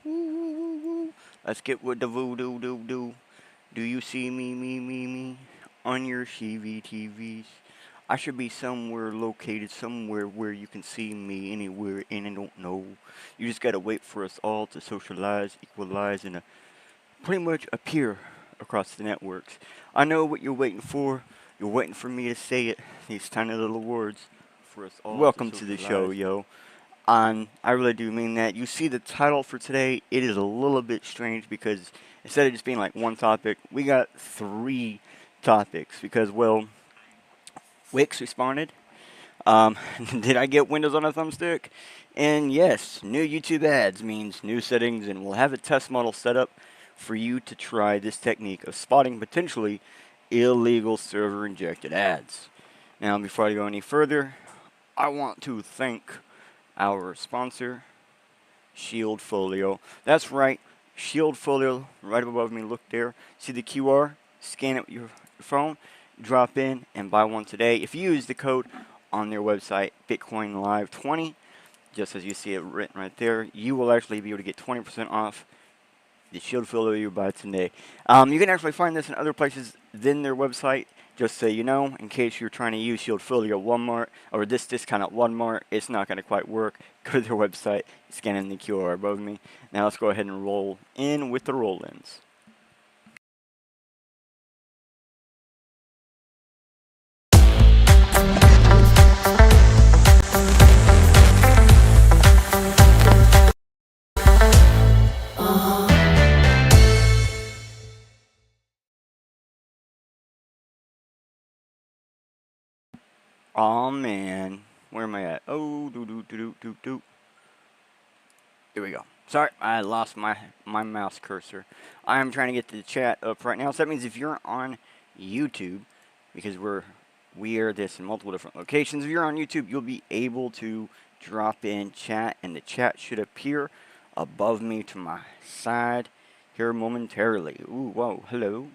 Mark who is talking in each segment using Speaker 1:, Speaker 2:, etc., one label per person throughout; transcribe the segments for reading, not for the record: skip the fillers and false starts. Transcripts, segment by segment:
Speaker 1: Ooh, let's get with the voodoo doo doo. Do you see me on your CVTVs? I should be somewhere located, somewhere where you can see me anywhere, and I don't know. You just gotta wait for us all to socialize, equalize, and pretty much appear across the networks. I know what you're waiting for. You're waiting for me to say it. These tiny little words for us all. Welcome to the show, yo. I really do mean that. You see the title for today, it is a little bit strange because instead of just being like one topic, we got 3 topics because, well, Wix responded. Did I get Windows on a thumbstick? And yes, new YouTube ads means new settings, and we'll have a test model set up for you to try this technique of spotting potentially illegal server-injected ads. Now, before I go any further, I want to thank our sponsor, Shieldfolio. That's right, Shieldfolio, right above me. Look there. See the QR? Scan it with your phone, drop in, and buy one today. If you use the code on their website, BitcoinLivejn, just as you see it written right there, you will actually be able to get 20% off the Shieldfolio you buy today. You can actually find this in other places than their website. Just so you know, in case you're trying to use Shieldfolio Walmart or this discount at Walmart, it's not going to quite work. Go to their website, scan in the QR above me. Now let's go ahead and roll in with the roll-ins. Oh man, where am I at? Oh, do. There we go. Sorry, I lost my mouse cursor. I am trying to get the chat up right now. So that means if you're on YouTube, because we air this in multiple different locations, if you're on YouTube, you'll be able to drop in chat, and the chat should appear above me to my side here momentarily. Ooh, whoa, hello.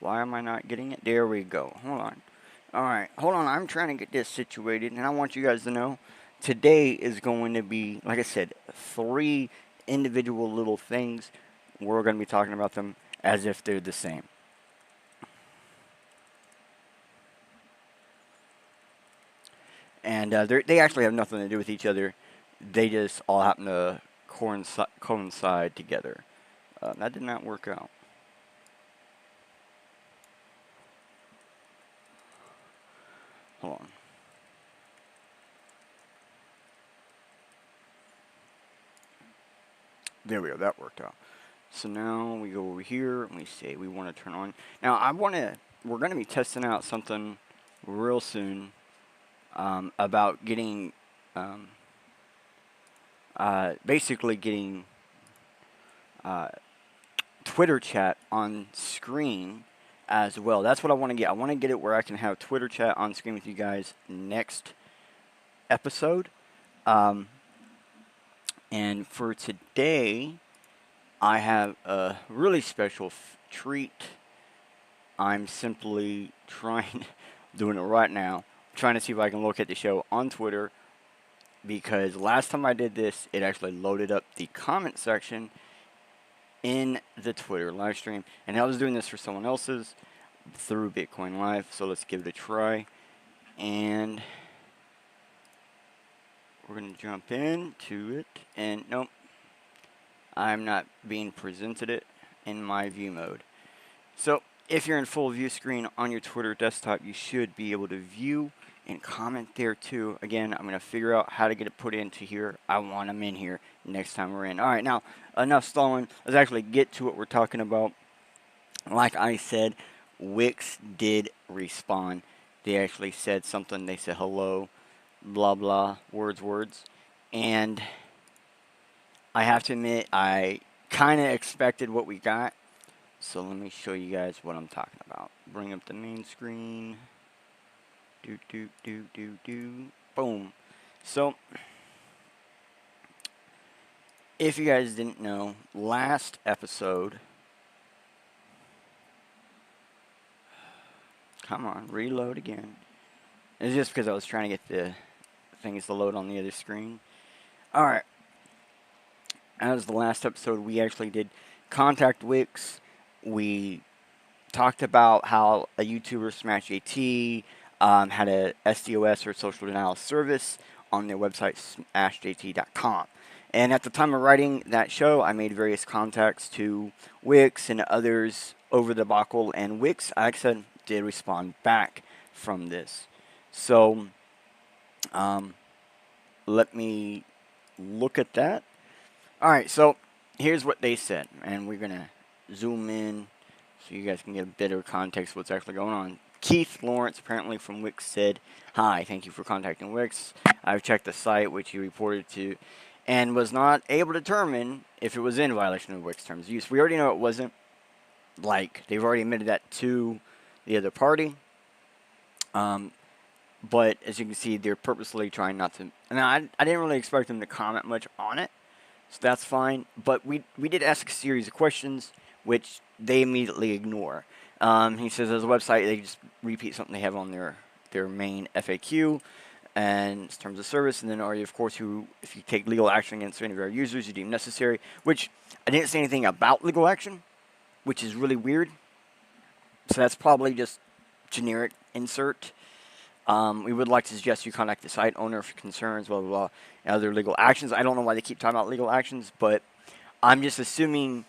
Speaker 1: Why am I not getting it? There we go. Hold on. Alright, hold on. I'm trying to get this situated, and I want you guys to know today is going to be, like I said, 3 individual little things. We're going to be talking about them as if they're the same. And they actually have nothing to do with each other. They just all happen to coincide together. That did not work out. Hold on. There we go. That worked out. So now we go over here and we say we want to turn on. Now we're going to be testing out something real soon about getting, basically getting Twitter chat on screen as well. That's what I want to get. I want to get it where I can have Twitter chat on screen with you guys next episode. And for today, I have a really special treat. I'm simply doing it right now, trying to see if I can locate the show on Twitter, because last time I did this, it actually loaded up the comment section in the Twitter live stream, and I was doing this for someone else's through Bitcoin Live, so let's give it a try. And we're going to jump into it, and nope, I'm not being presented it in my view mode. So if you're in full view screen on your Twitter desktop, you should be able to view and comment there too. Again, I'm going to figure out how to get it put into here. I want them in here next time we're in. All right, now, enough stalling. Let's actually get to what we're talking about. Like I said, Wix did respond. They actually said something. They said hello, blah, blah, words. And I have to admit, I kind of expected what we got. So let me show you guys what I'm talking about. Bring up the main screen. Boom. So, if you guys didn't know, last episode, come on, reload again. It's just because I was trying to get the things to load on the other screen. Alright. as the last episode, we actually did contact Wix. We talked about how a YouTuber, Smash JT, had a SDOS or social denial service on their website, smashjt.com. And at the time of writing that show, I made various contacts to Wix and others over the debacle, and Wix, like I said, did respond back from this. So, let me look at that. Alright, so here's what they said, and we're going to zoom in so you guys can get a bit of context of what's actually going on. Keith Lawrence, apparently from Wix, said, "Hi, thank you for contacting Wix. I've checked the site, which you reported to, and was not able to determine if it was in violation of Wix terms of use." We already know it wasn't. Like, they've already admitted that to the other party. But as you can see, they're purposely trying not to. And I didn't really expect them to comment much on it, so that's fine. But we did ask a series of questions, which they immediately ignore. He says as a website, they just repeat something they have on their main FAQ and terms of service. And then are you, of course, if you take legal action against any of our users you deem necessary, which I didn't say anything about legal action, which is really weird. So that's probably just generic insert. We would like to suggest you contact the site owner for concerns, blah, blah, blah, and other legal actions. I don't know why they keep talking about legal actions, but I'm just assuming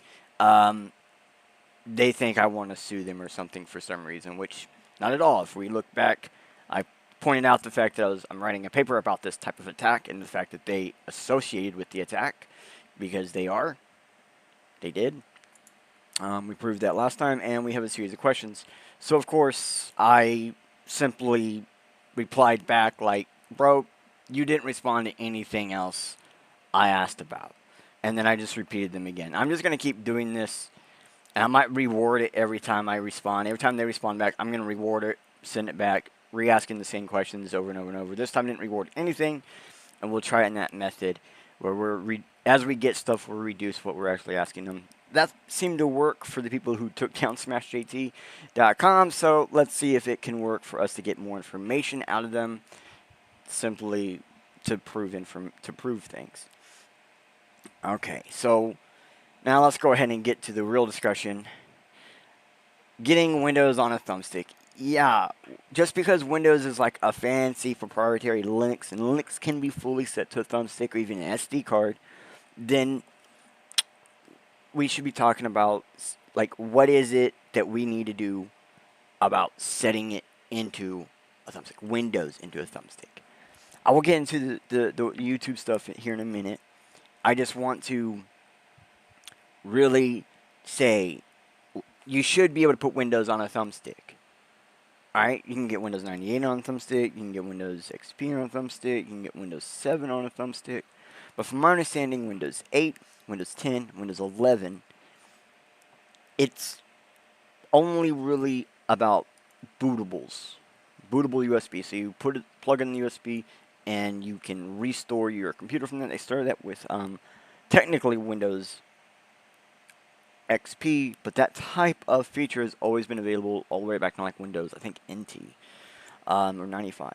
Speaker 1: they think I want to sue them or something for some reason, which not at all. If we look back, I pointed out the fact that I'm writing a paper about this type of attack and the fact that they associated with the attack because they did. We proved that last time, and we have a series of questions. So, of course, I simply replied back like, "Bro, you didn't respond to anything else I asked about." And then I just repeated them again. I'm just going to keep doing this, and I might reward it every time I respond. Every time they respond back, I'm going to reward it, send it back, re-asking the same questions over and over and over. This time I didn't reward anything, and we'll try it in that method where as we get stuff, we'll reduce what we're actually asking them. That seemed to work for the people who took down smashjt.com, so let's see if it can work for us to get more information out of them, simply to prove things. Okay, so now let's go ahead and get to the real discussion. Getting Windows on a thumbstick. Yeah, just because Windows is like a fancy proprietary Linux, and Linux can be fully set to a thumbstick or even an SD card, then we should be talking about, like, what is it that we need to do about setting it into a thumbstick, Windows into a thumbstick. I will get into the YouTube stuff here in a minute. I just want to really say you should be able to put Windows on a thumbstick. Alright, you can get Windows 98 on a thumbstick, you can get Windows XP on a thumbstick, you can get Windows 7 on a thumbstick. But from my understanding, Windows 8, Windows 10, Windows 11, it's only really about bootables. Bootable USB. So you plug in the USB and you can restore your computer from that. They started that with technically Windows XP, but that type of feature has always been available all the way back to like Windows, I think NT, or 95.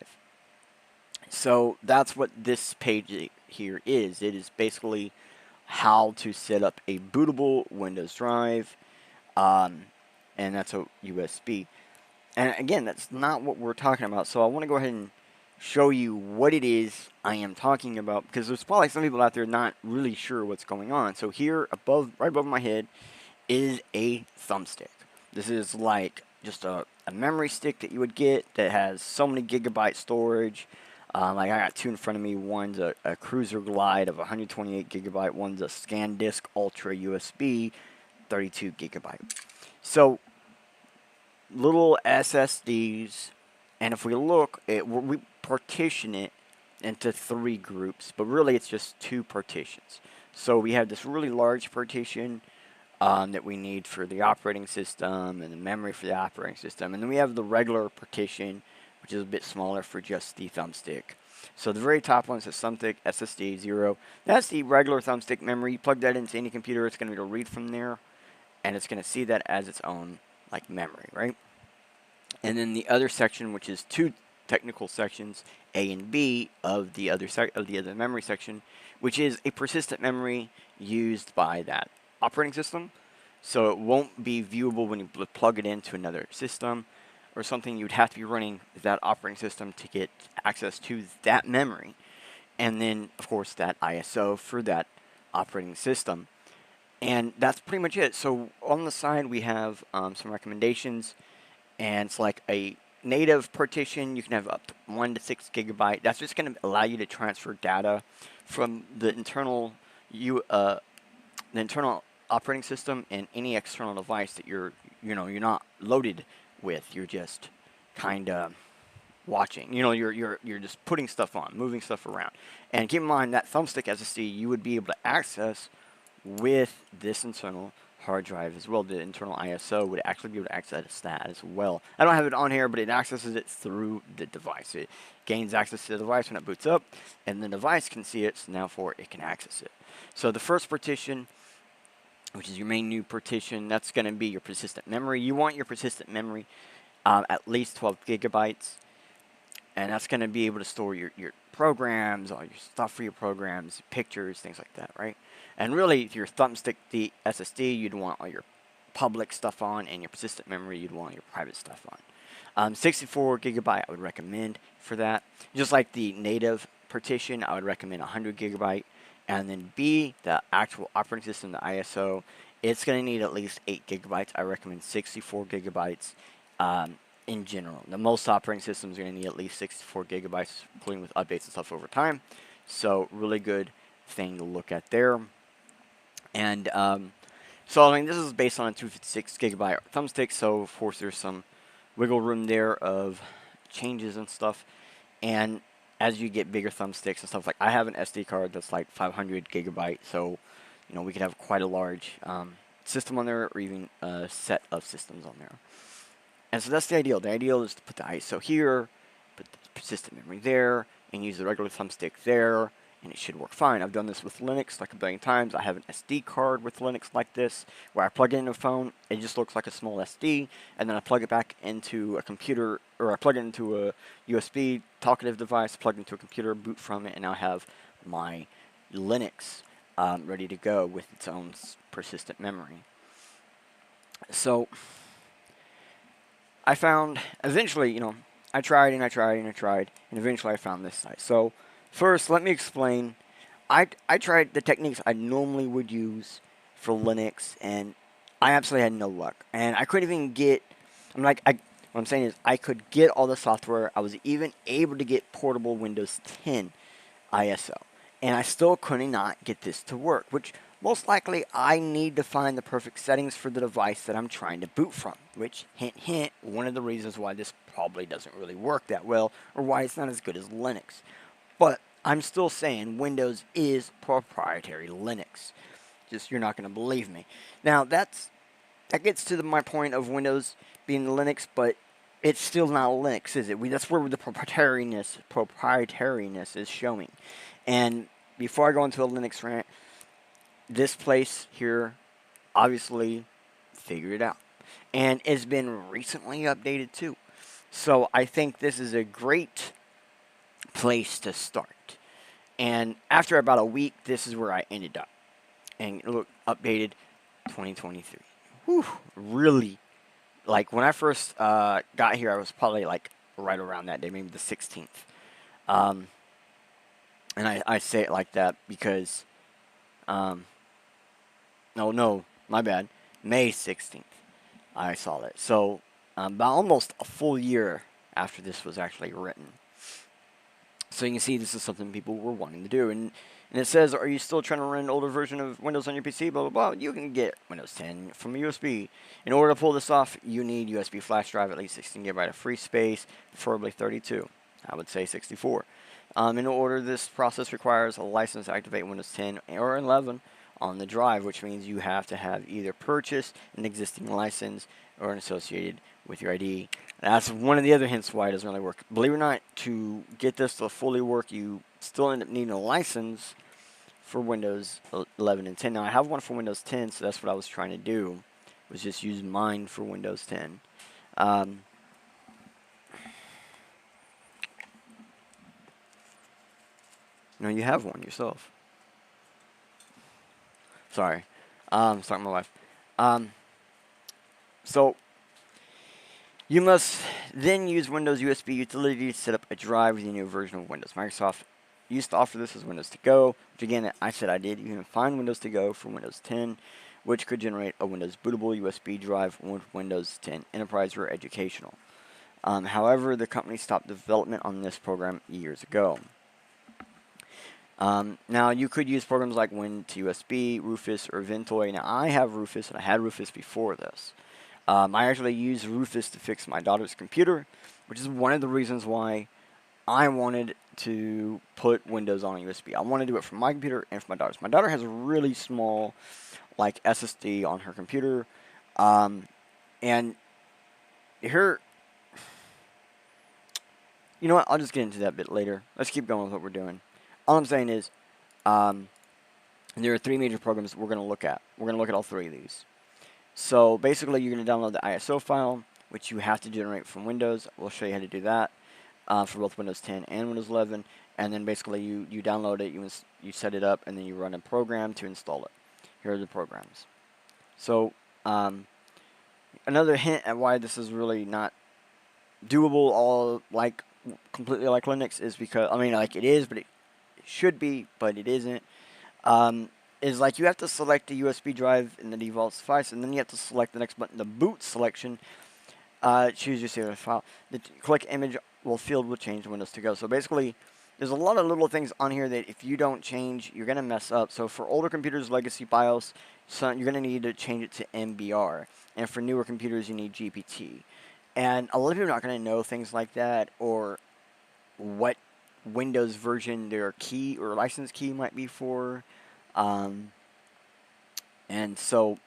Speaker 1: So that's what this page here is. It is basically how to set up a bootable Windows drive, and that's a USB. And again, that's not what we're talking about. So I want to go ahead and show you what it is I am talking about, because there's probably some people out there not really sure what's going on. So here right above my head is a thumbstick. This is like just a memory stick that you would get that has so many gigabyte storage. Like I got two in front of me. One's a Cruiser Glide of 128 gigabyte. One's a ScanDisk Ultra USB 32 gigabyte. So little SSDs, and if we look, we partition it into 3 groups, but really it's just 2 partitions. So we have this really large partition that we need for the operating system and the memory for the operating system, and then we have the regular partition, which is a bit smaller for just the thumbstick. So the very top one says thumbstick SSD 0. That's the regular thumbstick memory. You plug that into any computer, it's going to be able to read from there, and it's going to see that as its own like memory, right? And then the other section, which is 2 technical sections, A and B of the other memory section, which is a persistent memory used by that operating system. So it won't be viewable when you plug it into another system or something. You'd have to be running that operating system to get access to that memory. And then, of course, that ISO for that operating system. And that's pretty much it. So on the side, we have some recommendations. And it's like a native partition. You can have up to 1 to 6 gigabyte. That's just going to allow you to transfer data from the internal operating system and any external device that you're not loaded with. You're just kind of watching. You're just putting stuff on, moving stuff around. And keep in mind that Thumbstick SSD you would be able to access with this internal hard drive as well. The internal ISO would actually be able to access that as well. I don't have it on here, but it accesses it through the device. It gains access to the device when it boots up, and the device can see it, so now it can access it. So the first partition, which is your main new partition, that's going to be your persistent memory. You want your persistent memory at least 12 gigabytes, and that's going to be able to store your programs, all your stuff for your programs, pictures, things like that, right? And really, your Thumbstick, the SSD, you'd want all your public stuff on, and your persistent memory, you'd want your private stuff on. 64 gigabyte, I would recommend for that. Just like the native partition, I would recommend 100 gigabyte. And then B, the actual operating system, the ISO, it's going to need at least 8 gigabytes. I recommend 64 gigabytes in general. The most operating systems are going to need at least 64 gigabytes, including with updates and stuff over time. So really good thing to look at there. And so I mean, this is based on a 256 gigabyte Thumbstick, so of course there's some wiggle room there of changes and stuff. And as you get bigger thumbsticks and stuff, like I have an SD card that's like 500 gigabyte, so we could have quite a large system on there, or even a set of systems on there. And so that's the ideal. The ideal is to put the ISO here, put the persistent memory there, and use the regular thumbstick there, and it should work fine. I've done this with Linux like a billion times. I have an SD card with Linux like this, where I plug it into a phone, it just looks like a small SD, and then I plug it back into a computer, or I plug it into a USB talkative device, plug it into a computer, boot from it, and I have my Linux ready to go with its own persistent memory. So I found, eventually, I tried, and eventually I found this site. So first, let me explain. I tried the techniques I normally would use for Linux, and I absolutely had no luck. And I couldn't even get, what I'm saying is I could get all the software. I was even able to get portable Windows 10 ISO. And I still could not get this to work, which most likely I need to find the perfect settings for the device that I'm trying to boot from, which, hint, hint, one of the reasons why this probably doesn't really work that well, or why it's not as good as Linux. But I'm still saying Windows is proprietary Linux. Just, you're not going to believe me. Now, that gets to my point of Windows being Linux, but it's still not Linux, is it? That's where the proprietariness is showing. And before I go into a Linux rant, this place here obviously figured it out. And it's been recently updated too. So I think this is a great place to start. And after about a week, this is where I ended up. And look, updated 2023. Whew, really. Like when I first got here, I was probably like right around that day, maybe the 16th. And I say it like that because, no, my bad. May 16th, I saw it. So, about almost a full year after this was actually written. So you can see this is something people were wanting to do. And it says, are you still trying to run an older version of Windows on your PC? Blah, blah, blah. You can get Windows 10 from a USB. In order to pull this off, you need USB flash drive, at least 16 GB of free space, preferably 32. I would say 64. In order, this process requires a license to activate Windows 10 or 11 on the drive, which means you have to have either purchased an existing license or an associated with your ID. That's one of the other hints why it doesn't really work. Believe it or not, to get this to fully work, you still end up needing a license for Windows 11 and 10. Now, I have one for Windows 10, so that's what I was trying to do, was just use mine for Windows 10. No, you have one yourself. Sorry. Sorry, my wife. So, you must then use Windows USB Utility to set up a drive with the new version of Windows. Microsoft used to offer this as Windows To Go, which again, I said I did. You can find Windows To Go for Windows 10, which could generate a Windows bootable USB drive with Windows 10 Enterprise or Educational. However, the company stopped development on this program years ago. Now, you could use programs like Win2USB, Rufus, or Ventoy. Now, I have Rufus, and I had Rufus before this. I actually used Rufus to fix my daughter's computer, which is one of the reasons why I wanted to put Windows on a USB. I want to do it for my computer and for my daughter's. My daughter has a really small, like, SSD on her computer, and her... You know what? I'll just get into that a bit later. Let's keep going with what we're doing. All I'm saying is, there are 3 major programs we're going to look at. We're going to look at all 3 of these. So basically, you're going to download the ISO file, which you have to generate from Windows. We'll show you how to do that for both Windows 10 and Windows 11. And then basically, you download it, you set it up, and then you run a program to install it. Here are the programs. So another hint at why this is really not doable all like completely like Linux is because, I mean, like it is, but it should be, but it isn't. Is like you have to select the USB drive in the default device, and then you have to select the next button, the boot selection. Choose your serial file. The click image field will change Windows To Go. So basically, there's a lot of little things on here that if you don't change, you're gonna mess up. So for older computers, legacy BIOS, you're gonna need to change it to MBR, and for newer computers, you need GPT. And a lot of people are not gonna know things like that or what Windows version their key or license key might be for. And so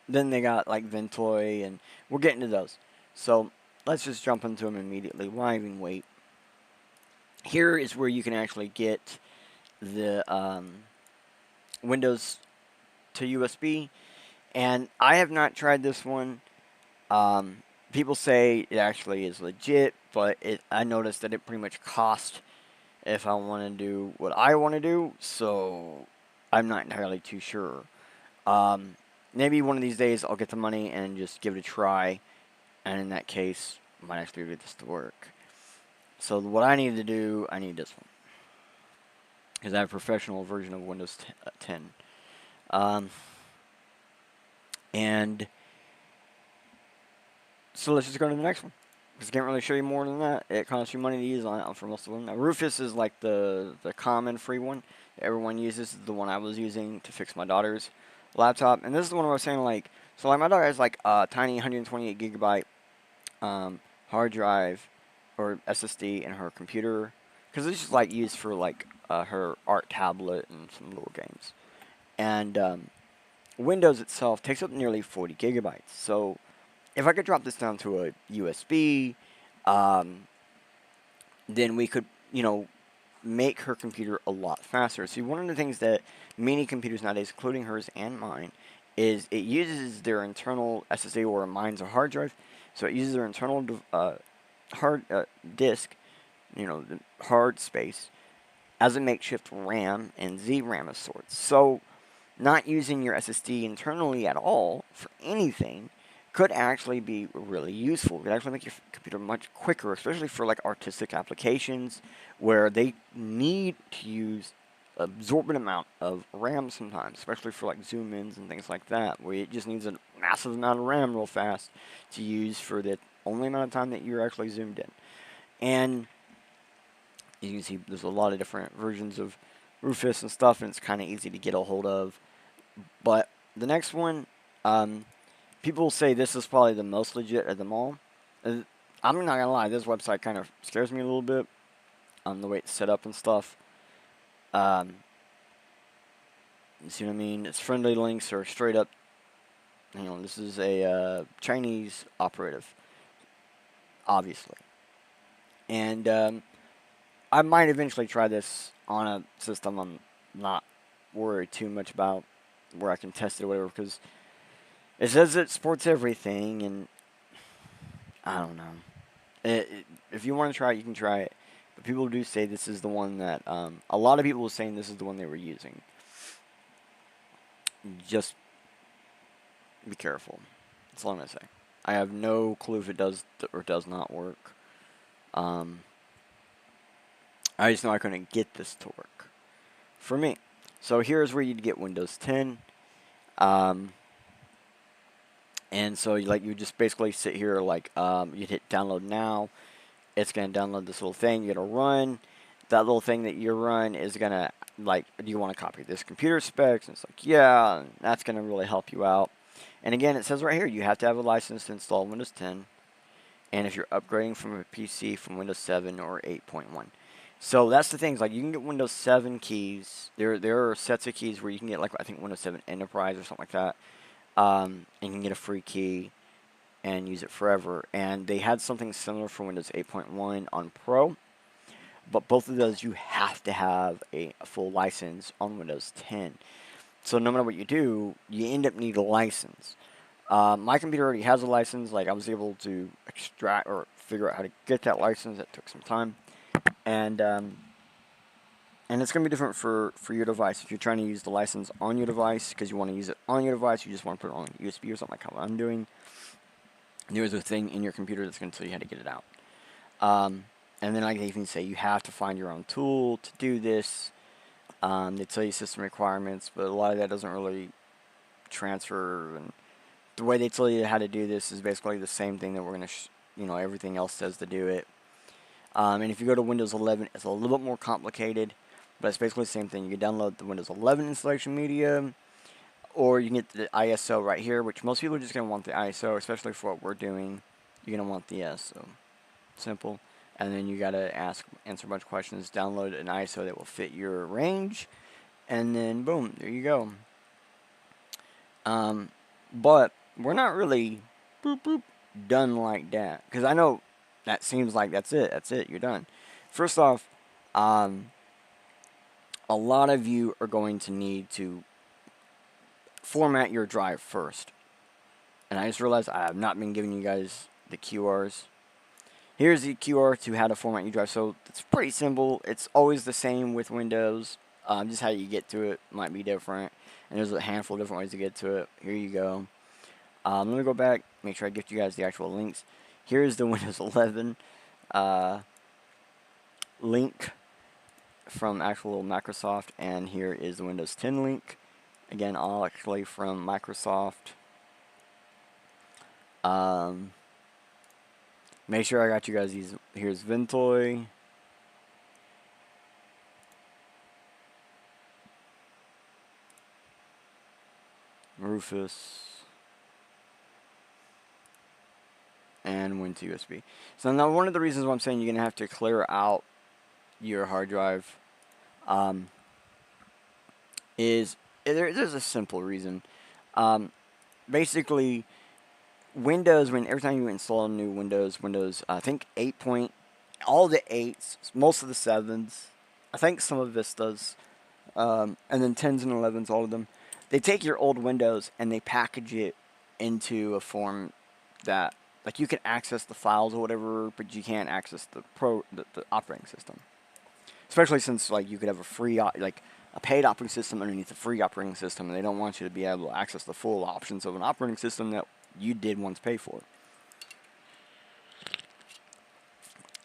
Speaker 1: then they got like Ventoy, and we'll get into those. So let's just jump into them immediately. Why even wait? Here is where you can actually get the Windows to USB, and I have not tried this one. People say it actually is legit, but I noticed that it pretty much costs if I want to do what I want to do, so I'm not entirely too sure. Maybe one of these days I'll get the money and just give it a try, and in that case, I might actually get this to work. So what I need to do, I need this one, because I have a professional version of Windows 10. And so let's just go to the next one, because I can't really show you more than that. It costs you money to use on it for most of them. Now, Rufus is like the common free one that everyone uses. This is the one I was using to fix my daughter's laptop, and this is the one I was saying, like, so like my daughter has like a tiny 128 gigabyte hard drive or SSD in her computer, because this is like used for like her art tablet and some little games. And Windows itself takes up nearly 40 gigabytes. So if I could drop this down to a USB, then we could, you know, make her computer a lot faster. See, one of the things that many computers nowadays, including hers and mine, is it uses their internal SSD, or mine's a hard drive. So it uses their internal hard disk, you know, the hard space, as a makeshift RAM and ZRAM of sorts. So not using your SSD internally at all for anything could actually be really useful. It could actually make your computer much quicker, especially for like artistic applications where they need to use an absorbent amount of RAM sometimes, especially for like zoom ins and things like that, where it just needs a massive amount of RAM real fast to use for the only amount of time that you're actually zoomed in. And you can see there's a lot of different versions of Rufus and stuff, and it's kind of easy to get a hold of. But the next one, people say this is probably the most legit of them all. I'm not gonna lie, this website kind of scares me a little bit. The way it's set up and stuff. You see what I mean? Its friendly links are straight up. You know, this is a Chinese operative, obviously. And I might eventually try this on a system I'm not worried too much about, where I can test it or whatever, because it says it supports everything, and I don't know. If you want to try it, you can try it.
Speaker 2: people do say this is the one that, a lot of people were saying this is the one they were using. Just be careful. That's all I'm going to say. I have no clue if it does or does not work. I just know I couldn't get this to work for me. So here's where you'd get Windows 10. And so like you just basically sit here like you'd hit download now. It's going to download this little thing. You're going to run. That little thing that you run is going to, like, do you want to copy this computer specs? And it's like, yeah, that's going to really help you out. And again, it says right here, you have to have a license to install Windows 10. And if you're upgrading from a PC from Windows 7 or 8.1. So that's the thing. Like, you can get Windows 7 keys. There are sets of keys where you can get, like, I think Windows 7 Enterprise or something like that. And you can get a free key and use it forever. And they had something similar for Windows 8.1 on Pro. But both of those, you have to have a full license on Windows 10. So no matter what you do, you end up needing a license. My computer already has a license. Like, I was able to extract or figure out how to get that license. That took some time. And it's going to be different for your device. If you're trying to use the license on your device because you want to use it on your device, you just want to put it on USB or something like how I'm doing, there's a thing in your computer that's going to tell you how to get it out. And then I can even say you have to find your own tool to do this. They tell you system requirements, but a lot of that doesn't really transfer. And the way they tell you how to do this is basically the same thing that we're going to, everything else says to do it. And if you go to Windows 11, it's a little bit more complicated, but it's basically the same thing. You can download the Windows 11 installation media, or you can get the ISO right here, which most people are just going to want the ISO, especially for what we're doing. You're going to want the ISO. Simple. And then you got to answer a bunch of questions, download an ISO that will fit your range, and then boom, there you go. But we're not really done like that, because I know that seems like that's it, you're done. First off, a lot of you are going to need to format your drive first. And I just realized I have not been giving you guys the QRs. Here's the QR to how to format your drive. So it's pretty simple. It's always the same with Windows. Just how you get to it might be different. And there's a handful of different ways to get to it. Here you go. Let me go back, make sure I get you guys the actual links. Here's the Windows 11 link from actual Microsoft. And here is the Windows 10 link. Again, all actually from Microsoft. Make sure I got you guys these. Here's Ventoy. Rufus. And Win2USB. So now one of the reasons why I'm saying you're going to have to clear out your hard drive is there's a simple reason. Basically, Windows, every time you install a new Windows, I think 8 point, all the 8s, most of the 7s, I think some of Vistas, and then 10s and 11s, all of them, they take your old Windows and they package it into a form that, like, you can access the files or whatever, but you can't access the operating system. Especially since, like, you could have a free, like, a paid operating system underneath a free operating system, and they don't want you to be able to access the full options of an operating system that you did once pay for.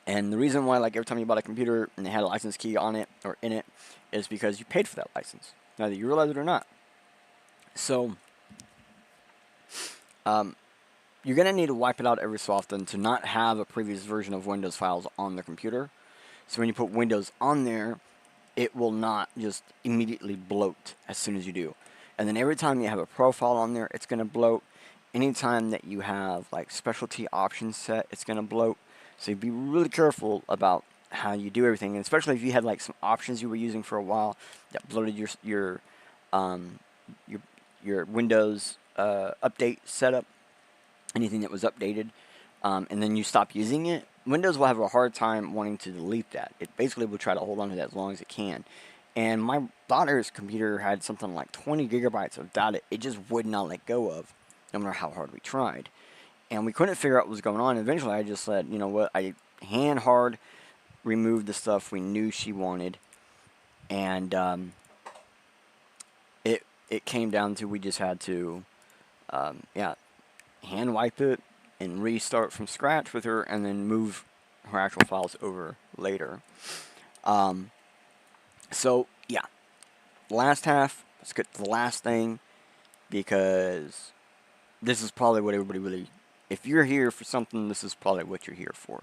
Speaker 2: And the reason why, like, every time you bought a computer and they had a license key on it or in it is because you paid for that license, whether you realize it or not. So, you're going to need to wipe it out every so often to not have a previous version of Windows files on the computer. So when you put Windows on there, it will not just immediately bloat as soon as you do. And then every time you have a profile on there, it's going to bloat. Anytime that you have, like, specialty options set, it's going to bloat. So you be really careful about how you do everything, and especially if you had, like, some options you were using for a while that bloated your Windows update setup, anything that was updated, and then you stop using it. Windows will have a hard time wanting to delete that. It basically will try to hold on to that as long as it can. And my daughter's computer had something like 20 gigabytes of data it just would not let go of, no matter how hard we tried. And we couldn't figure out what was going on. Eventually, I just said, you know what, I hand hard removed the stuff we knew she wanted, and it came down to we just had to, yeah, hand wipe it and restart from scratch with her, and then move her actual files over later. So yeah, last half. Let's get to the last thing, because this is probably what everybody really. If you're here for something, this is probably what you're here for.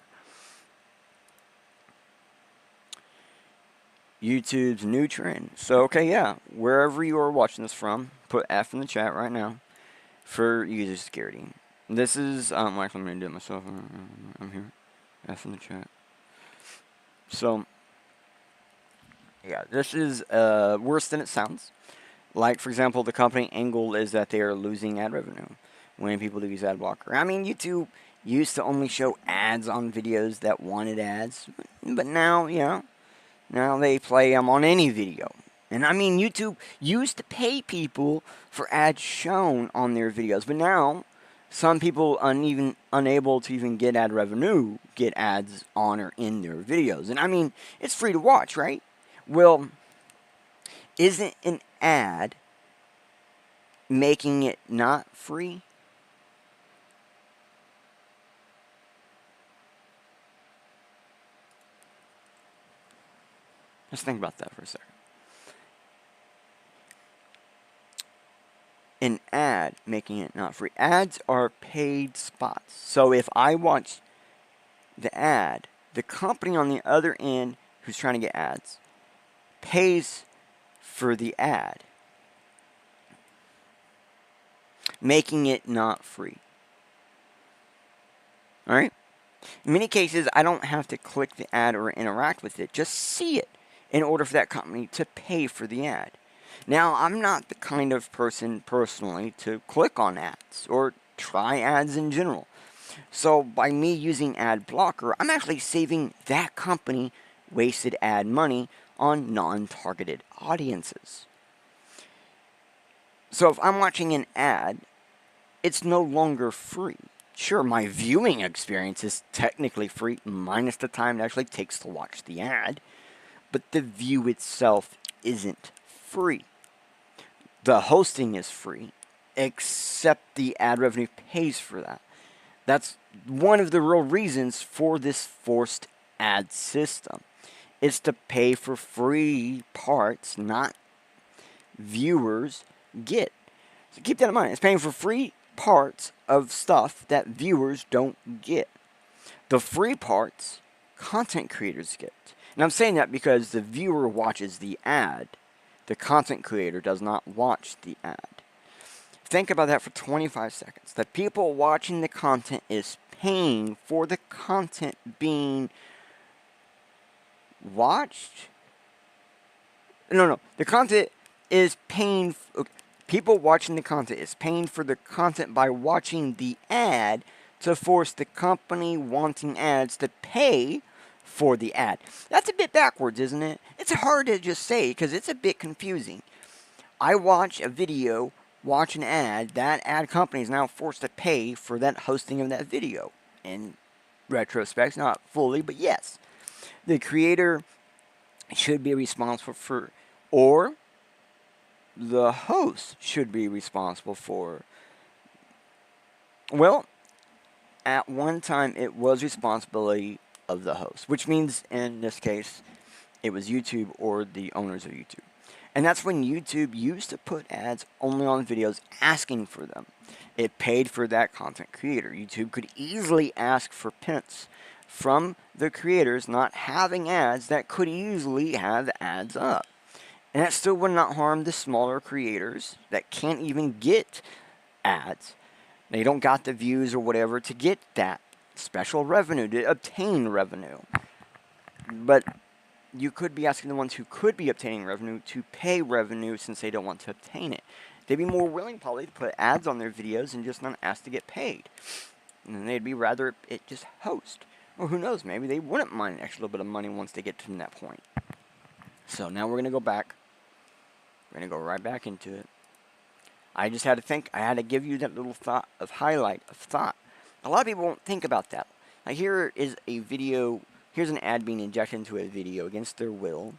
Speaker 2: YouTube's new trend. So, okay, yeah, wherever you are watching this from, put F in the chat right now for user security. This is, actually, I'm going to do it myself. I'm here. F in the chat. So, yeah, this is worse than it sounds. Like, for example, the company angle is that they are losing ad revenue when people do use ad blocker. I mean, YouTube used to only show ads on videos that wanted ads, but now, you know, now they play them on any video. And I mean, YouTube used to pay people for ads shown on their videos, but now some people unable to even get ad revenue get ads on or in their videos. And I mean, it's free to watch, right? Well, isn't an ad making it not free? Just think about that for a second. An ad making it not free. Ads are paid spots. So if I watch the ad, the company on the other end who's trying to get ads pays for the ad, making it not free. Alright? In many cases, I don't have to click the ad or interact with it, just see it in order for that company to pay for the ad. Now, I'm not the kind of person personally to click on ads or try ads in general. So by me using ad blocker, I'm actually saving that company wasted ad money on non-targeted audiences. So if I'm watching an ad, it's no longer free. Sure, my viewing experience is technically free, minus the time it actually takes to watch the ad, but the view itself isn't free. The hosting is free, except the ad revenue pays for that. That's one of the real reasons for this forced ad system. It's to pay for free parts, not viewers get. So keep that in mind. It's paying for free parts of stuff that viewers don't get. The free parts, content creators get. And I'm saying that because the viewer watches the ad. The content creator does not watch the ad. Think about that for 25 seconds. The people watching the content is paying for the content being watched? No. The content is paying... Okay. People watching the content is paying for the content by watching the ad to force the company wanting ads to pay for the ad. That's a bit backwards, isn't it? It's hard to just say because it's a bit confusing. I watch a video, watch an ad, that ad company is now forced to pay for that hosting of that video. In retrospect, not fully, but yes. The creator should be responsible for, or the host should be responsible for. Well, at one time it was responsibility of the host, which means in this case it was YouTube or the owners of YouTube. And that's when YouTube used to put ads only on videos asking for them. It paid for that content creator. YouTube could easily ask for pence from the creators not having ads that could easily have ads up. And that still would not harm the smaller creators that can't even get ads. They don't got the views or whatever to get that special revenue, to obtain revenue. But you could be asking the ones who could be obtaining revenue to pay revenue since they don't want to obtain it. They'd be more willing probably to put ads on their videos and just not ask to get paid. And then they'd be rather it just host. Or who knows, maybe they wouldn't mind an extra little bit of money once they get to that point. So now we're going to go back. We're going to go right back into it. I just had to think. I had to give you that little thought of highlight of thought. A lot of people won't think about that. Now here is a video here's an ad being injected into a video against their will,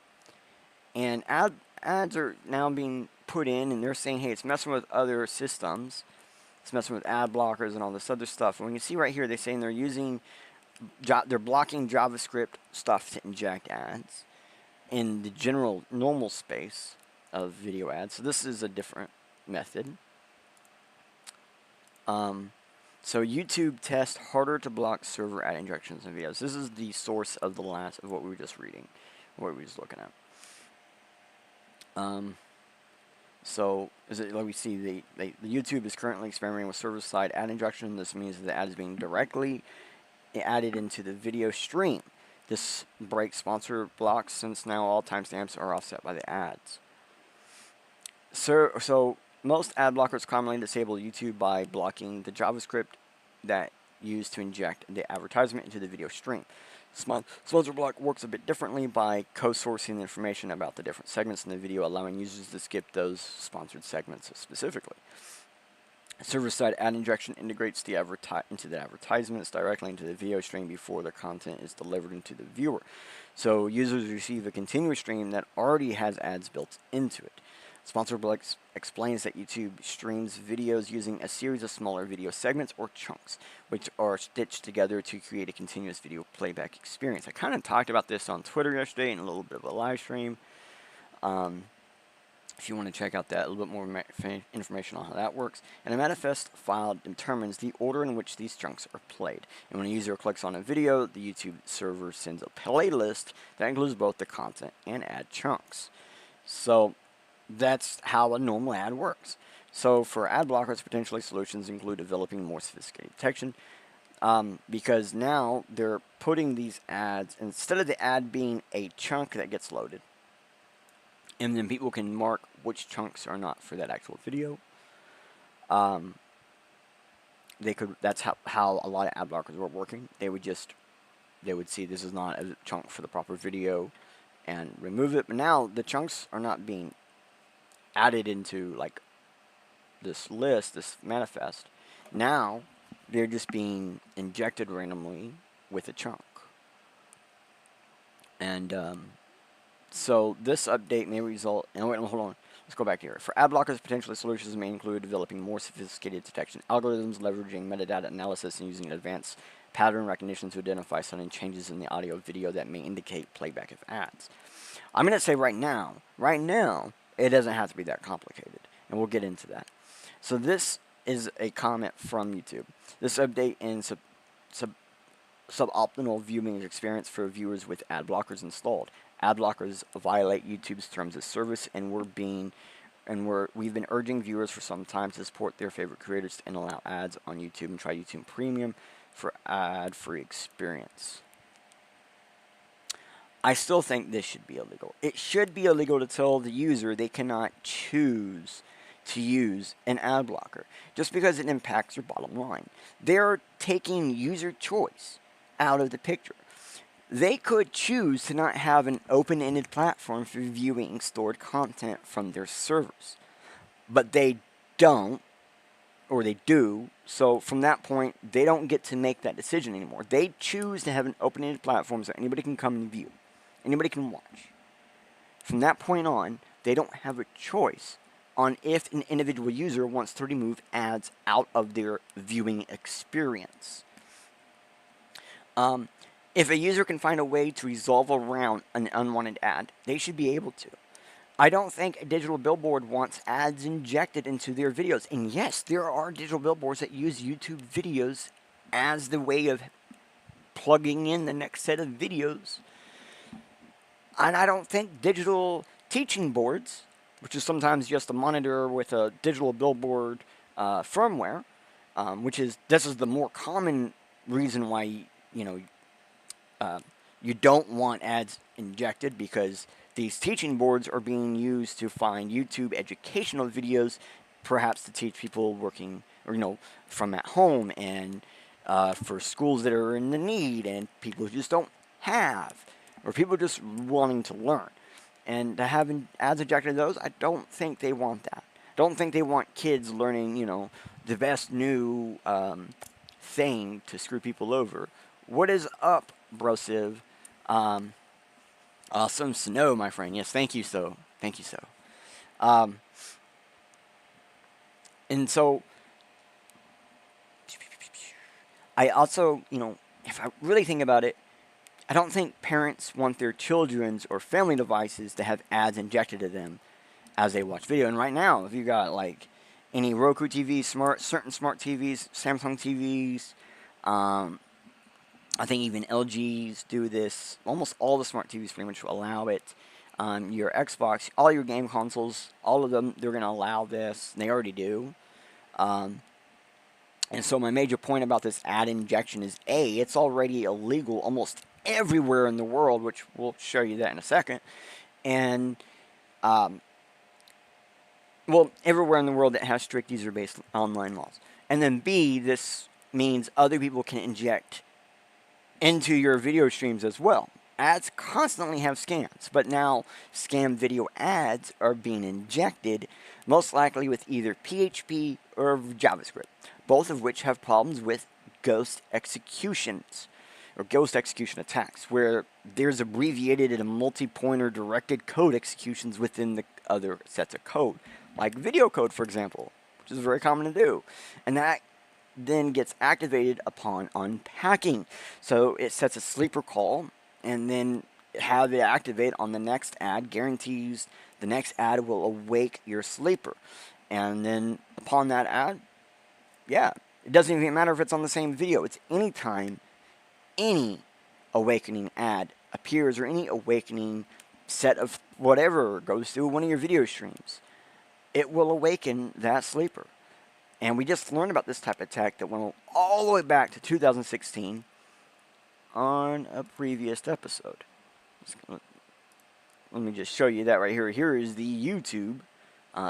Speaker 2: and ads are now being put in, and they're saying, hey, it's messing with other systems. It's messing with ad blockers and all this other stuff. And we can see right here, they're saying they're blocking JavaScript stuff to inject ads in the general normal space of video ads. So this is a different method. So YouTube test harder to block server ad injections in videos. This is the source of the last of what we were just reading, what we were just looking at. So, like we see, the YouTube is currently experimenting with server-side ad injection. This means that the ad is being directly added into the video stream. This breaks sponsor blocks since now all timestamps are offset by the ads. So most ad blockers commonly disable YouTube by blocking the JavaScript that used to inject the advertisement into the video stream. Sponsor block works a bit differently by co-sourcing the information about the different segments in the video, allowing users to skip those sponsored segments specifically. Server-side ad injection integrates into the advertisements directly into the video stream before the content is delivered into the viewer. So users receive a continuous stream that already has ads built into it. Sponsor block explains that YouTube streams videos using a series of smaller video segments or chunks, which are stitched together to create a continuous video playback experience. I kind of talked about this on Twitter yesterday in a little bit of a live stream. If you want to check out that, a little bit more information on how that works. And a manifest file determines the order in which these chunks are played. And when a user clicks on a video, the YouTube server sends a playlist that includes both the content and ad chunks. So that's how a normal ad works. So for ad blockers, potentially solutions include developing more sophisticated detection, because now they're putting these ads, instead of the ad being a chunk that gets loaded, and then people can mark which chunks are not for that actual video. That's how a lot of ad blockers were working. They would see this is not a chunk for the proper video and remove it. But now the chunks are not being added into like this list, this manifest. Now they're just being injected randomly with a chunk. And so this update may result. And wait, hold on. Let's go back here. For ad blockers, potentially solutions may include developing more sophisticated detection algorithms, leveraging metadata analysis, and using advanced pattern recognition to identify sudden changes in the audio video that may indicate playback of ads. I'm going to say right now, it doesn't have to be that complicated, and we'll get into that. So this is a comment from YouTube. This update in suboptimal viewing experience for viewers with ad blockers installed. Ad blockers violate YouTube's terms of service, and we've been urging viewers for some time to support their favorite creators and allow ads on YouTube and try YouTube Premium for ad-free experience. I still think this should be illegal. It should be illegal to tell the user they cannot choose to use an ad blocker just because it impacts your bottom line. They're taking user choice out of the picture. They could choose to not have an open-ended platform for viewing stored content from their servers, but they don't, or they do. So from that point, they don't get to make that decision anymore. They choose to have an open-ended platform so anybody can come and view. Anybody can watch. From that point on, they don't have a choice on if an individual user wants to remove ads out of their viewing experience. If a user can find a way to resolve around an unwanted ad, they should be able to. I don't think a digital billboard wants ads injected into their videos. And yes, there are digital billboards that use YouTube videos as the way of plugging in the next set of videos. And I don't think digital teaching boards, which is sometimes just a monitor with a digital billboard firmware, this is the more common reason why you don't want ads injected, because these teaching boards are being used to find YouTube educational videos, perhaps to teach people working from at home, and for schools that are in the need and people who just don't have, or people just wanting to learn. And to have ads injected in those, I don't think they want that. Don't think they want kids learning, the best new thing to screw people over. What is up, Brosiv? Um, Awesome snow, my friend. Yes, thank you, so. Thank you, so. Um, and so, I also, if I really think about it, I don't think parents want their children's or family devices to have ads injected to them as they watch video. And right now, if you got like any Roku TVs, certain smart TVs, Samsung TVs, um, I think even LGs do this. Almost all the smart TVs pretty much allow it. Your Xbox, all your game consoles, all of them, they're going to allow this. They already do. Um, and so my major point about this ad injection is A, it's already illegal almost everywhere in the world, which we'll show you that in a second. And, um, well, everywhere in the world that has strict user-based online laws. And then B, this means other people can inject into your video streams as well. Ads constantly have scams, but now scam video ads are being injected, most likely with either PHP or JavaScript, both of which have problems with ghost executions or ghost execution attacks, where there's abbreviated and multi-pointer directed code executions within the other sets of code, like video code, for example, which is very common to do, and that then gets activated upon unpacking. So it sets a sleeper call, and then have it activate on the next ad guarantees the next ad will awake your sleeper. And then upon that ad, yeah, it doesn't even matter if it's on the same video. It's anytime any awakening ad appears or any awakening set of whatever goes through one of your video streams, it will awaken that sleeper. And we just learned about this type of attack that went all the way back to 2016 on a previous episode. Let me just show you that right here. Here is the YouTube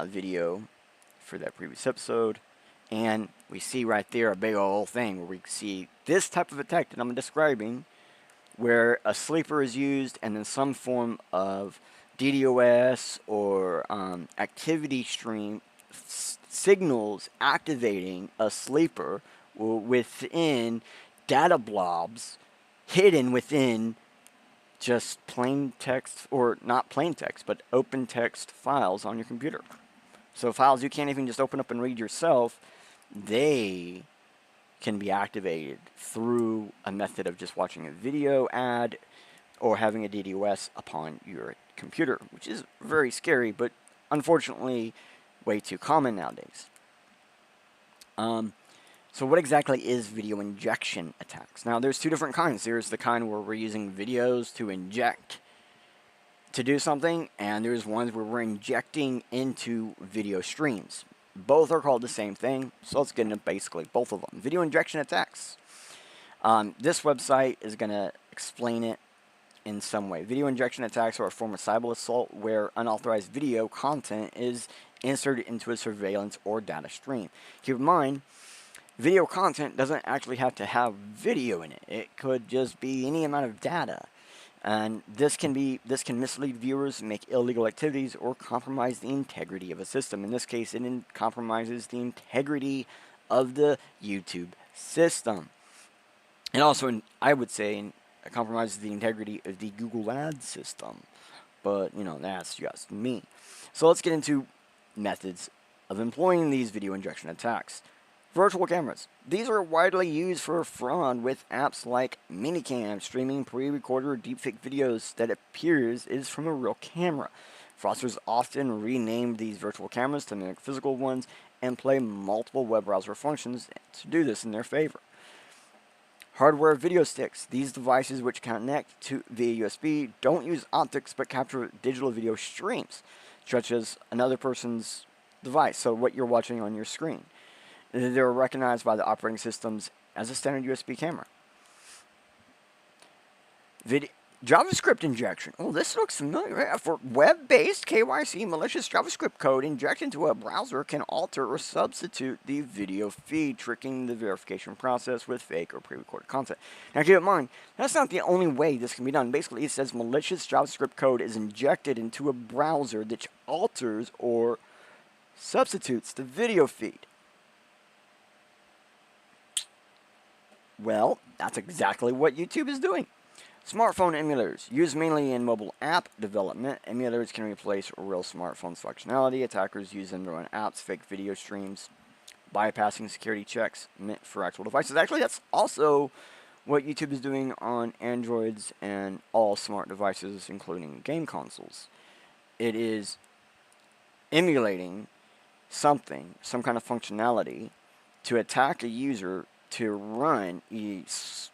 Speaker 2: video for that previous episode. And we see right there a big old thing where we see this type of attack that I'm describing, where a sleeper is used and then some form of DDoS or activity stream signals activating a sleeper within data blobs hidden within just plain text, or not plain text, but open text files on your computer. So files you can't even just open up and read yourself, they can be activated through a method of just watching a video ad or having a DDoS upon your computer, which is very scary, but unfortunately way too common nowadays. So what exactly is video injection attacks? Now, there's two different kinds. There's the kind where we're using videos to inject to do something, and there's ones where we're injecting into video streams. Both are called the same thing, so let's get into basically both of them. Video injection attacks. This website is going to explain it in some way. Video injection attacks are a form of cyber assault where unauthorized video content is inserted into a surveillance or data stream. Keep in mind, video content doesn't actually have to have video in it. It could just be any amount of data. And this can mislead viewers, make illegal activities, or compromise the integrity of a system. In this case, it compromises the integrity of the YouTube system. And also, I would say, it compromises the integrity of the Google Ads system. But, that's just me. So let's get into methods of employing these video injection attacks. Virtual cameras. These are widely used for fraud with apps like Minicam, streaming pre-recorded or deepfake videos that appears is from a real camera. Fraudsters often rename these virtual cameras to mimic physical ones and play multiple web browser functions to do this in their favor. Hardware video sticks. These devices, which connect to via USB, don't use optics but capture digital video streams, such as another person's device, so what you're watching on your screen. They're recognized by the operating systems as a standard USB camera. JavaScript injection. Oh, this looks familiar. For web-based KYC, malicious JavaScript code injected into a browser can alter or substitute the video feed, tricking the verification process with fake or pre-recorded content. Now, keep in mind, that's not the only way this can be done. Basically, it says malicious JavaScript code is injected into a browser that alters or substitutes the video feed. Well, that's exactly what YouTube is doing. Smartphone emulators. Used mainly in mobile app development, emulators can replace real smartphones functionality. Attackers use them to run apps, fake video streams, bypassing security checks meant for actual devices. Actually, that's also what YouTube is doing on Androids and all smart devices, including game consoles. It is emulating something, some kind of functionality, to attack a user to run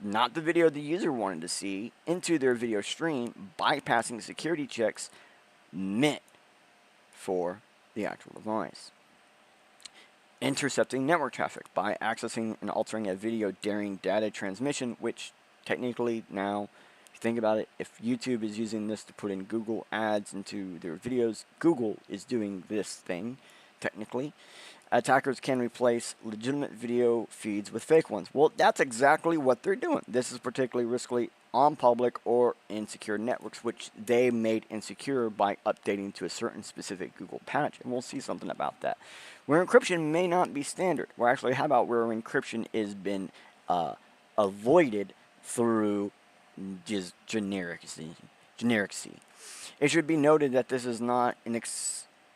Speaker 2: not the video the user wanted to see into their video stream, bypassing security checks meant for the actual device. Intercepting network traffic by accessing and altering a video during data transmission, which technically now, if you think about it, if YouTube is using this to put in Google ads into their videos, Google is doing this thing, technically. Attackers can replace legitimate video feeds with fake ones. Well, that's exactly what they're doing. This is particularly risky on public or insecure networks, which they made insecure by updating to a certain specific Google patch. And we'll see something about that. Where encryption may not be standard. Or actually, how about where encryption has been avoided through just generic C. It should be noted that this is not an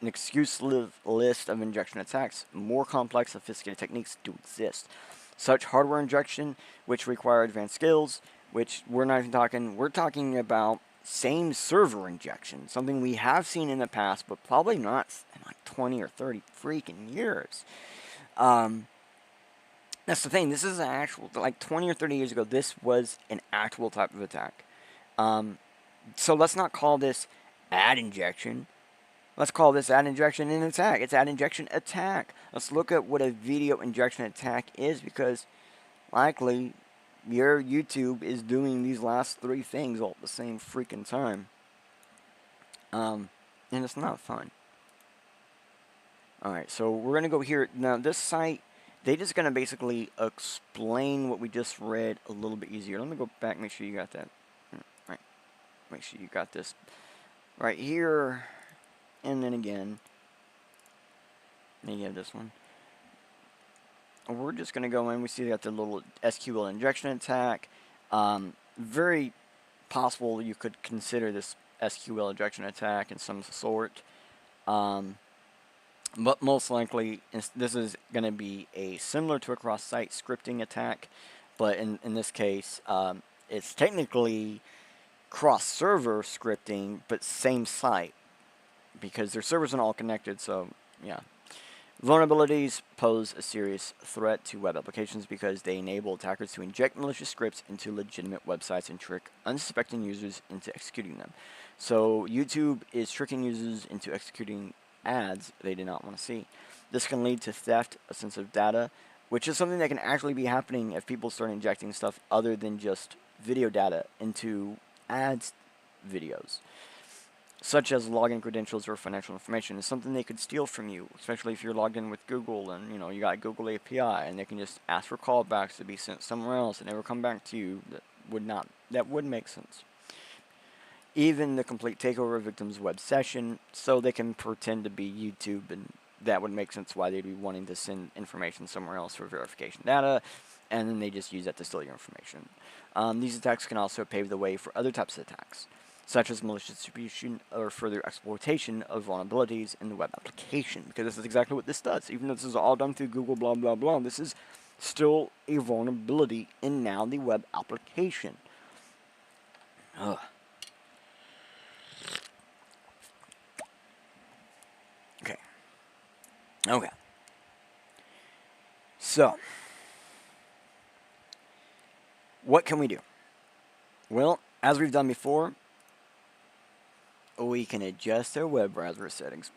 Speaker 2: exclusive list of injection attacks. More complex, sophisticated techniques do exist. Such hardware injection, which require advanced skills, which we're not even talking, we're talking about same server injection, something we have seen in the past, but probably not in like 20 or 30 freaking years. That's the thing, this is an actual, like 20 or 30 years ago, this was an actual type of attack. So let's not call this ad injection. Let's call this ad injection an attack. It's ad injection attack. Let's look at what a video injection attack is, because likely your YouTube is doing these last three things all at the same freaking time. And it's not fun. Alright, so we're going to go here. Now, this site, they're just going to basically explain what we just read a little bit easier. Let me go back, make sure you got that. Right. Make sure you got this. Right here. And then again, then you have this one. We're just going to go in. We see that the little SQL injection attack. Very possible you could consider this SQL injection attack in some sort. But most likely, this is going to be a similar to a cross-site scripting attack. But in this case, it's technically cross-server scripting, but same site, because their servers are all connected, so yeah. Vulnerabilities pose a serious threat to web applications because they enable attackers to inject malicious scripts into legitimate websites and trick unsuspecting users into executing them. So YouTube is tricking users into executing ads they did not want to see. This can lead to theft of sensitive data, which is something that can actually be happening if people start injecting stuff other than just video data into ads videos, such as login credentials or financial information. Is something they could steal from you, especially if you're logged in with Google and you got Google API, and they can just ask for callbacks to be sent somewhere else and never come back to you. That would make sense. Even the complete takeover of victim's web session, so they can pretend to be YouTube, and that would make sense why they'd be wanting to send information somewhere else for verification data, and then they just use that to steal your information. These attacks can also pave the way for other types of attacks, such as malicious distribution or further exploitation of vulnerabilities in the web application, because this is exactly what this does. Even though this is all done through Google, blah, blah, blah, this is still a vulnerability in now the web application. Ugh. Okay. So, what can we do? Well, as we've done before, we can adjust our web browser settings.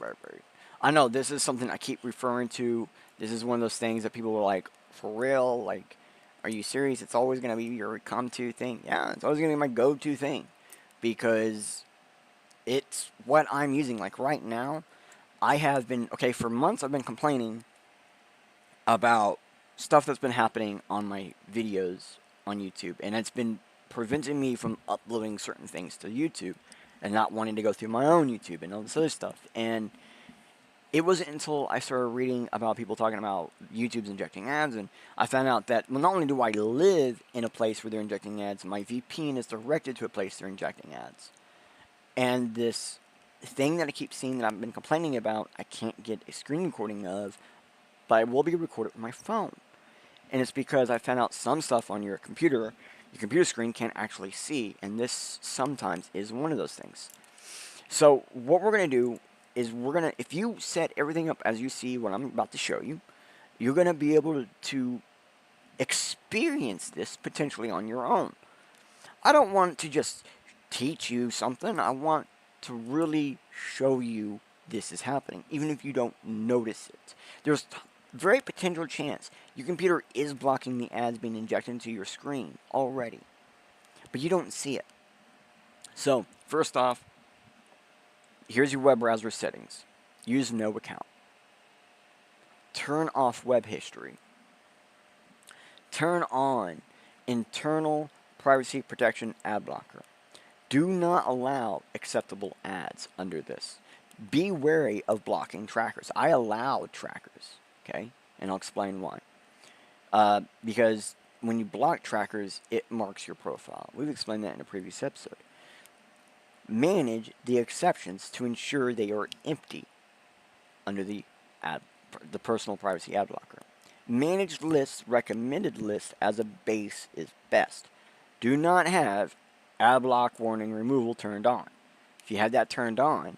Speaker 2: I know this is something I keep referring to. This is one of those things that people are like, for real? Like, are you serious? It's always going to be your come-to thing? Yeah, it's always going to be my go-to thing, because it's what I'm using. Like right now, I have been, for months I've been complaining about stuff that's been happening on my videos on YouTube, and it's been preventing me from uploading certain things to YouTube and not wanting to go through my own YouTube and all this other stuff. And it wasn't until I started reading about people talking about YouTube's injecting ads, and I found out that, well, not only do I live in a place where they're injecting ads, my VPN is directed to a place they're injecting ads. And this thing that I keep seeing that I've been complaining about, I can't get a screen recording of, but I will be recorded with my phone. And it's because I found out some stuff on your computer screen can't actually see, and this sometimes is one of those things. So what we're going to do is if you set everything up as you see what I'm about to show you, you're going to be able to experience this potentially on your own. I don't want to just teach you something. I want to really show you this is happening, even if you don't notice it. There's very potential chance your computer is blocking the ads being injected into your screen already, but you don't see it. So, first off, here's your web browser settings. Use no account. Turn off web history. Turn on internal privacy protection ad blocker. Do not allow acceptable ads under this. Be wary of blocking trackers. I allow trackers, okay? And I'll explain why. Because when you block trackers, it marks your profile. We've explained that in a previous episode. Manage the exceptions to ensure they are empty under the personal privacy ad blocker. Manage lists, recommended lists as a base is best. Do not have ad block warning removal turned on. If you have that turned on,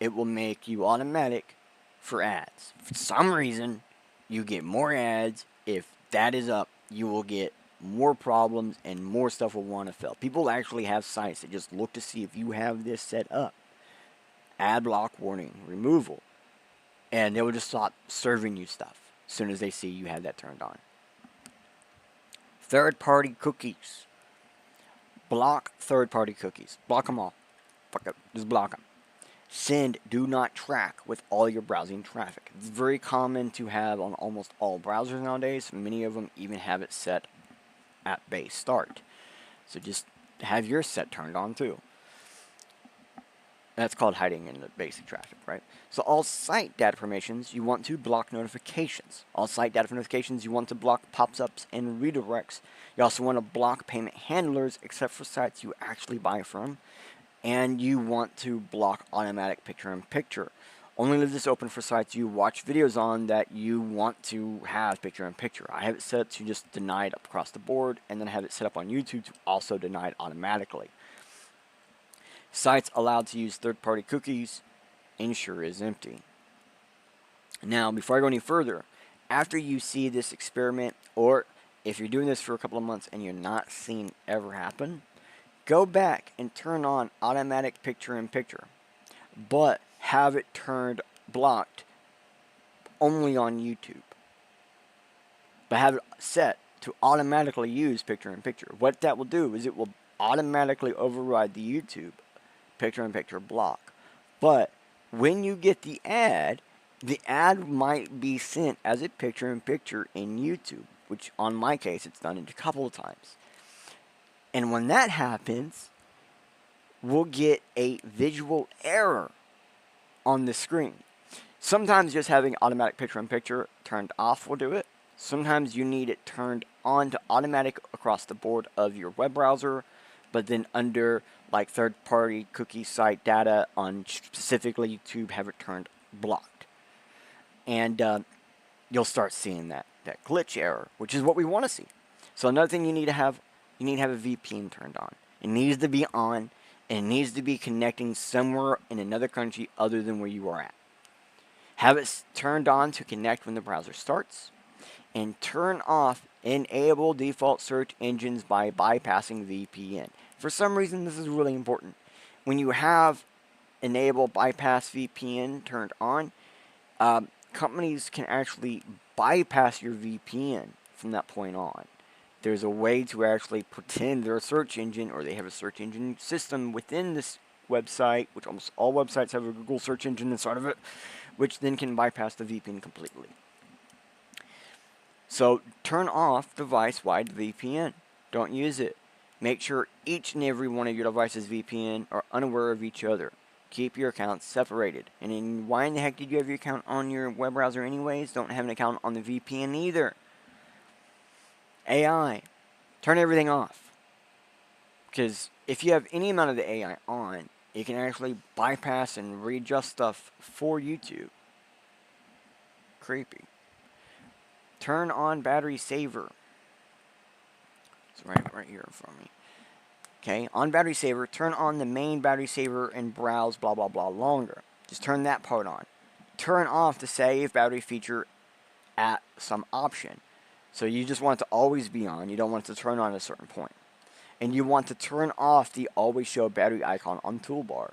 Speaker 2: it will make you automatic for ads. For some reason, you get more ads. If that is up, you will get more problems and more stuff will want to fail. People actually have sites that just look to see if you have this set up. Ad block warning removal. And they will just stop serving you stuff as soon as they see you have that turned on. Third-party cookies. Block third-party cookies. Block them all. Fuck up. Just block them. Send do not track with all your browsing traffic. It's very common to have on almost all browsers nowadays. Many of them even have it set at base start. So just have your set turned on too. That's called hiding in the basic traffic, right? So all site data permissions, you want to block notifications. All site data notifications, you want to block pop-ups and redirects. You also want to block payment handlers except for sites you actually buy from. And you want to block automatic picture-in-picture. Only leave this open for sites you watch videos on that you want to have picture-in-picture. I have it set to just deny it across the board, and then I have it set up on YouTube to also deny it automatically. Sites allowed to use third-party cookies, ensure is empty. Now, before I go any further, after you see this experiment, or if you're doing this for a couple of months and you're not seeing it ever happen, go back and turn on automatic picture-in-picture, but have it blocked only on YouTube. But have it set to automatically use picture-in-picture. What that will do is it will automatically override the YouTube picture-in-picture block. But when you get the ad might be sent as a picture-in-picture in YouTube, which on my case it's done it a couple of times. And when that happens, we'll get a visual error on the screen. Sometimes just having automatic picture-in-picture turned off will do it. Sometimes you need it turned on to automatic across the board of your web browser, but then under like third-party cookie site data on specifically YouTube, have it turned blocked. And you'll start seeing that glitch error, which is what we want to see. So another thing you need to have a VPN turned on. It needs to be on, and it needs to be connecting somewhere in another country other than where you are at. Have it turned on to connect when the browser starts, and turn off enable default search engines by bypassing VPN. For some reason, this is really important. When you have enable bypass VPN turned on, companies can actually bypass your VPN from that point on. There's a way to actually pretend they're a search engine, or they have a search engine system within this website, which almost all websites have a Google search engine inside of it, which then can bypass the VPN completely. So turn off device-wide VPN. Don't use it. Make sure each and every one of your devices VPN are unaware of each other. keep your accounts separated. And then why in the heck did you have your account on your web browser anyways? Don't have an account on the VPN either. AI. Turn everything off. Because if you have any amount of the AI on, it can actually bypass and readjust stuff for YouTube. Creepy. Turn on battery saver. It's right here in front of me. Okay, on battery saver, turn on the main battery saver and browse blah blah blah longer. Just turn that part on. Turn off the save battery feature at some option. So you just want it to always be on. You don't want it to turn on at a certain point. And you want to turn off the always show battery icon on toolbar.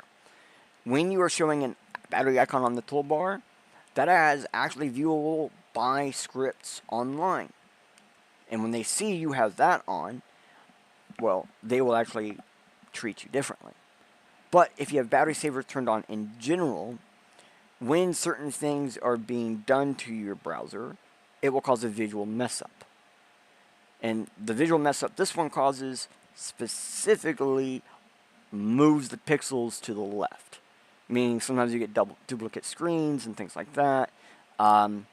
Speaker 2: When you are showing a battery icon on the toolbar, that is actually viewable by scripts online. And when they see you have that on, well, they will actually treat you differently. But if you have battery saver turned on in general, when certain things are being done to your browser, it will cause a visual mess up. And the visual mess up this one causes specifically moves the pixels to the left. Meaning sometimes you get duplicate screens and things like that. And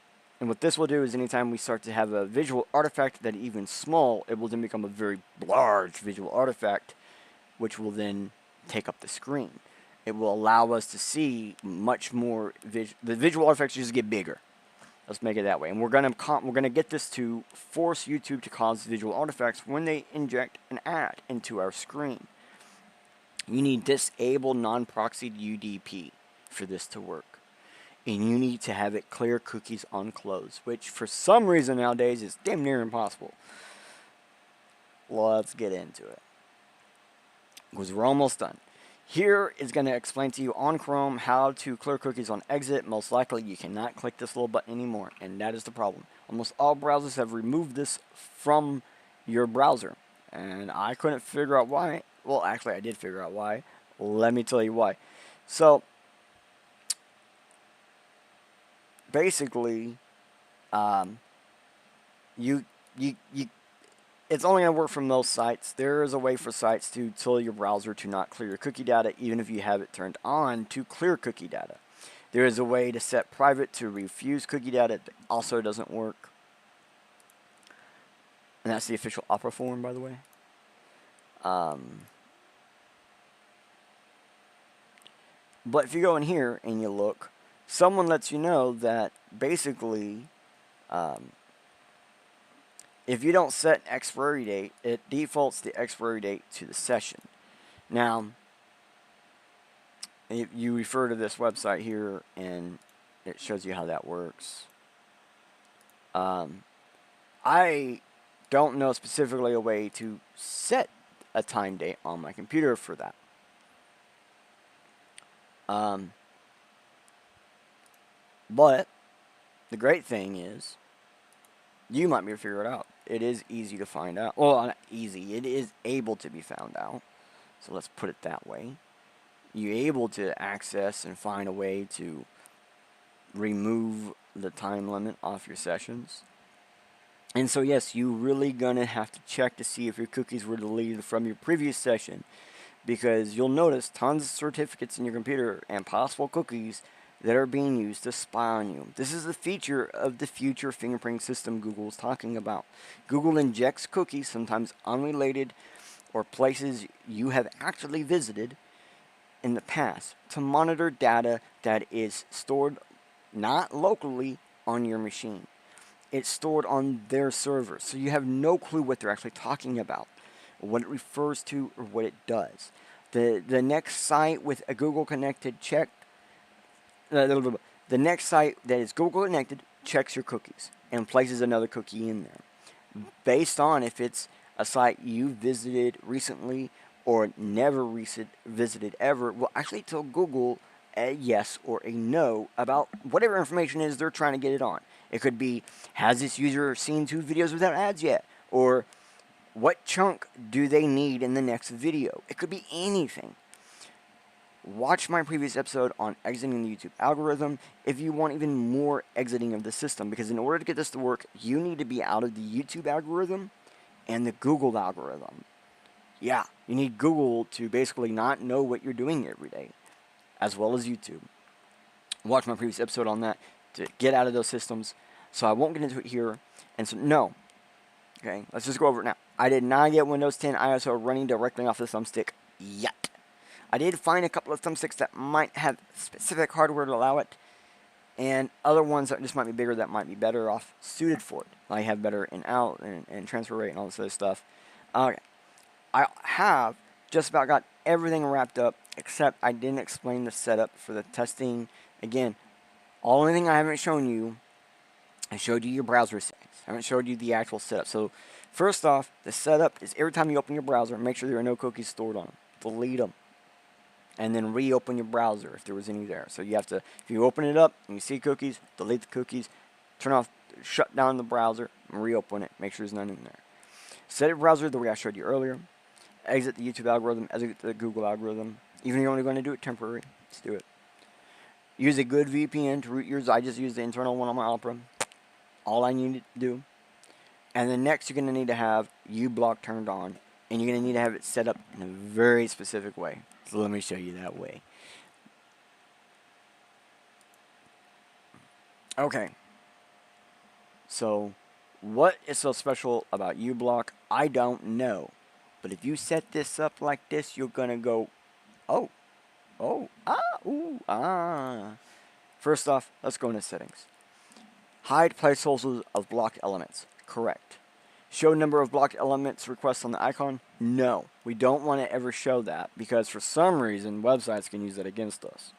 Speaker 2: what this will do is anytime we start to have a visual artifact that even small, it will then become a very large visual artifact, which will then take up the screen. It will allow us to see much more. The visual artifacts just get bigger. Let's make it that way. And we're gonna get this to force YouTube to cause visual artifacts when they inject an ad into our screen. You need disable non-proxied UDP for this to work. And you need to have it clear cookies on close, which for some reason nowadays is damn near impossible. Let's get into it, because we're almost done. Here is going to explain to you on Chrome how to clear cookies on exit. Most likely you cannot click this little button anymore, and that is the problem. Almost all browsers have removed this from your browser, and I couldn't figure out why. Well, actually I did figure out why. Let me tell you why. So basically, it's only going to work for most sites. There is a way for sites to tell your browser to not clear your cookie data, even if you have it turned on to clear cookie data. There is a way to set private to refuse cookie data. That also doesn't work. And that's the official Opera form, by the way. But if you go in here and you look, someone lets you know that basically, if you don't set an expiry date, it defaults the expiry date to the session. Now, if you refer to this website here, and it shows you how that works. I don't know specifically a way to set a time date on my computer for that. But the great thing is, you might be able to figure it out. It is easy to find out. Well, not easy. It is able to be found out. So let's put it that way. You're able to access and find a way to remove the time limit off your sessions. And so yes, you're really going to have to check to see if your cookies were deleted from your previous session, because you'll notice tons of certificates in your computer and possible cookies that are being used to spy on you. This is the feature of the future fingerprinting system Google is talking about. Google injects cookies, sometimes unrelated, or places you have actually visited in the past, to monitor data that is stored not locally on your machine. It's stored on their server, so you have no clue what they're actually talking about, what it refers to, or what it does. The next site with a Google connected check, the next site that is Google connected checks your cookies and places another cookie in there, based on if it's a site you visited recently or never visited ever. Will actually tell Google a yes or a no about whatever information is they're trying to get it on. It could be, has this user seen 2 videos without ads yet? Or what chunk do they need in the next video? It could be anything. Watch my previous episode on exiting the YouTube algorithm if you want even more exiting of the system, because in order to get this to work, you need to be out of the YouTube algorithm and the Google algorithm. Yeah, you need Google to basically not know what you're doing every day. as well as YouTube. Watch my previous episode on that to get out of those systems. So I won't get into it here. And so, no. Okay, let's just go over it now. I did not get Windows 10 ISO running directly off the Thumbstick yet. I did find a couple of Thumbsticks that might have specific hardware to allow it, and other ones that just might be bigger that might be better off suited for it. I have better in out and transfer rate and all this other stuff. Okay, I have just about got everything wrapped up, except I didn't explain the setup for the testing. Again, only thing I haven't shown you, I showed you your browser settings. I haven't showed you the actual setup. So first off, the setup is every time you open your browser, make sure there are no cookies stored on them. Delete them. And then reopen your browser if there was any there. So you have to, if you open it up and you see cookies, delete the cookies, turn off, shut down the browser, and reopen it. Make sure there's none in there. Set your browser the way I showed you earlier. Exit the YouTube algorithm, exit the Google algorithm. Even if you're only going to do it temporary, just do it. Use a good VPN to root yours. I just used the internal one on my Opera. All I need to do. And then next you're going to need to have uBlock turned on. And you're going to need to have it set up in a very specific way. So let me show you that way. Okay. So, what is so special about uBlock? I don't know. But if you set this up like this, you're going to go, oh, ah. First off, let's go into settings. Hide placeholders of blocked elements. Correct. Show number of blocked elements requests on the icon. No, we don't want to ever show that because for some reason websites can use that against us.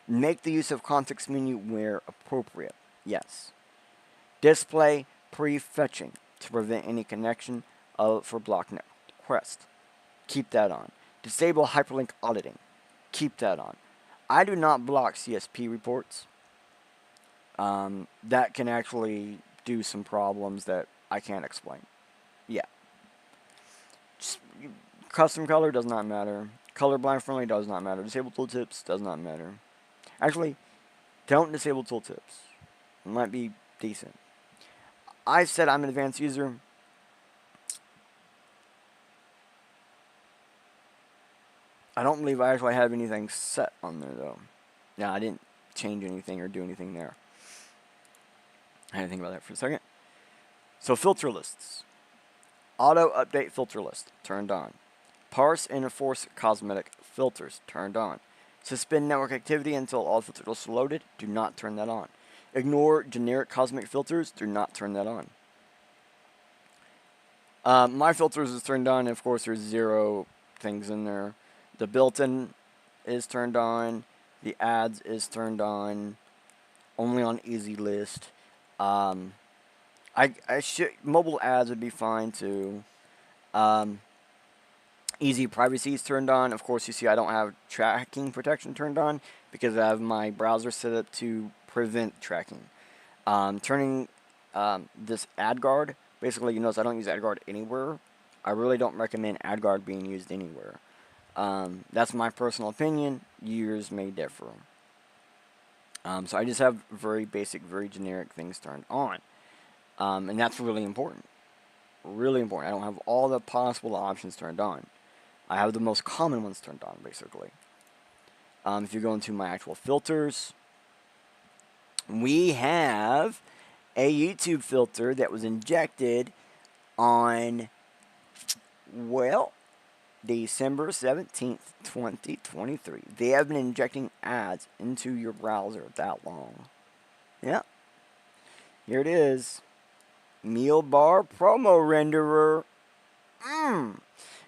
Speaker 2: Make the use of context menu where appropriate. Yes. Display prefetching to prevent any connection for blocked request. Keep that on. Disable hyperlink auditing. Keep that on. I do not block CSP reports. That can actually do some problems that I can't explain. Yeah. Just, custom color does not matter. Colorblind friendly does not matter. Disable tooltips does not matter. Actually, don't disable tooltips. It might be decent. I said I'm an advanced user. I don't believe I actually have anything set on there though. Yeah, I didn't change anything or do anything there. I had to think about that for a second. So filter lists. Auto update filter list turned on. Parse and enforce cosmetic filters turned on. Suspend network activity until all filter lists are loaded. Do not turn that on. Ignore generic cosmetic filters. Do not turn that on. My filters is turned on. And of course, there's 0 things in there. The built-in is turned on. The ads is turned on. Only on easy list. Mobile ads would be fine too. Easy privacy is turned on. Of course, you see I don't have tracking protection turned on because I have my browser set up to prevent tracking. Turning this ad guard. Basically, you notice I don't use ad guard anywhere. I really don't recommend ad guard being used anywhere. That's my personal opinion. Yours may differ. So I just have very basic, very generic things turned on. And that's really important. Really important. I don't have all the possible options turned on. I have the most common ones turned on, basically. If you go into my actual filters, we have a YouTube filter that was injected on, well, December 17th, 2023. They have been injecting ads into your browser that long. Yeah. Here it is. Meal bar promo renderer.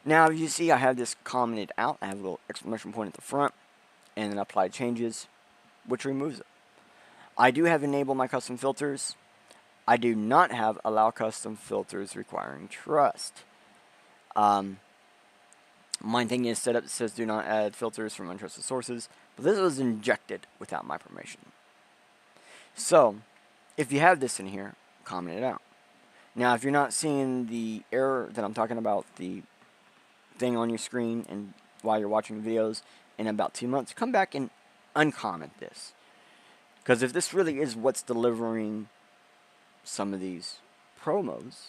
Speaker 2: Now, you see I have this commented out. I have a little exclamation point at the front. And then apply changes, which removes it. I do have enable my custom filters. I do not have allow custom filters requiring trust. My thing is set up that says do not add filters from untrusted sources. But this was injected without my permission. So, if you have this in here, comment it out. Now, if you're not seeing the error that I'm talking about, the thing on your screen and while you're watching videos in about 2 months, come back and uncomment this. Because if this really is what's delivering some of these promos,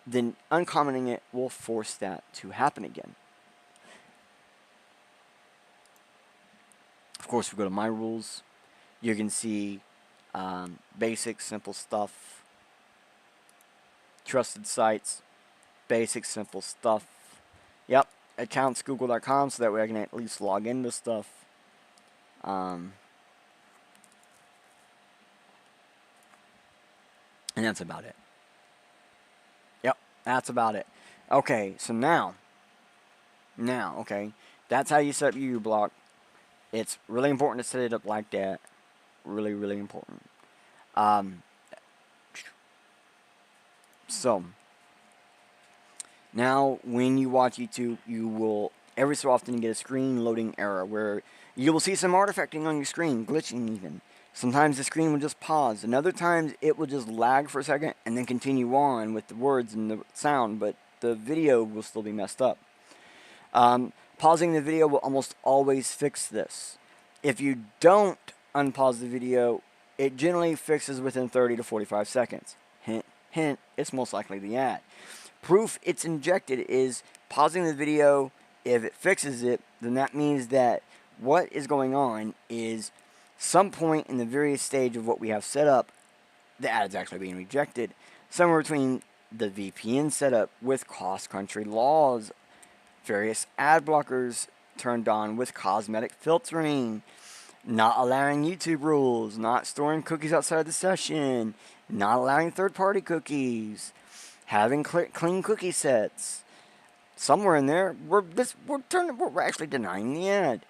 Speaker 2: then uncommenting it will force that to happen again. course, if we go to My Rules, you can see basic, simple stuff, trusted sites, basic, simple stuff. Yep, accounts google.com, so that way I can at least log into stuff. And that's about it. Yep, that's about it. Okay, so now, okay, that's how you set up your uBlock. It's really important to set it up like that. Really, really important. So, now when you watch YouTube, you will every so often get a screen loading error where you will see some artifacting on your screen, glitching even. Sometimes the screen will just pause, and other times it will just lag for a second and then continue on with the words and the sound, but the video will still be messed up. Pausing the video will almost always fix this. If you don't unpause the video, it generally fixes within 30 to 45 seconds. Hint, hint, it's most likely the ad. Proof it's injected is pausing the video. If it fixes it, then that means that what is going on is some point in the various stage of what we have set up, the ad is actually being rejected. Somewhere between the VPN setup with cross-country laws, various ad blockers turned on with cosmetic filtering, not allowing YouTube rules, not storing cookies outside the session, not allowing third-party cookies, having clean cookie sets. Somewhere in there, we're actually denying the ad.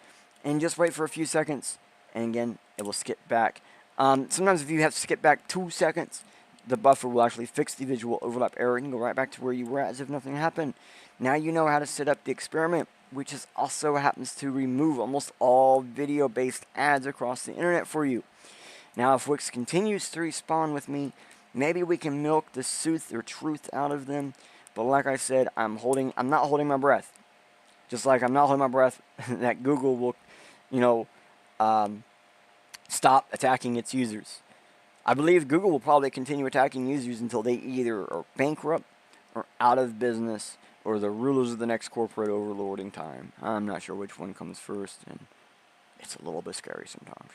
Speaker 2: And just wait for a few seconds, and again, it will skip back. Sometimes if you have to skip back 2 seconds, the buffer will actually fix the visual overlap error and go right back to where you were at as if nothing happened. Now you know how to set up the experiment, which is also happens to remove almost all video-based ads across the internet for you. Now if Wix continues to respawn with me, maybe we can milk the sooth or truth out of them. But like I said, I'm not holding my breath. Just like I'm not holding my breath that Google will, stop attacking its users. I believe Google will probably continue attacking users until they either are bankrupt or out of business or the rulers of the next corporate overlording time. I'm not sure which one comes first, and it's a little bit scary sometimes.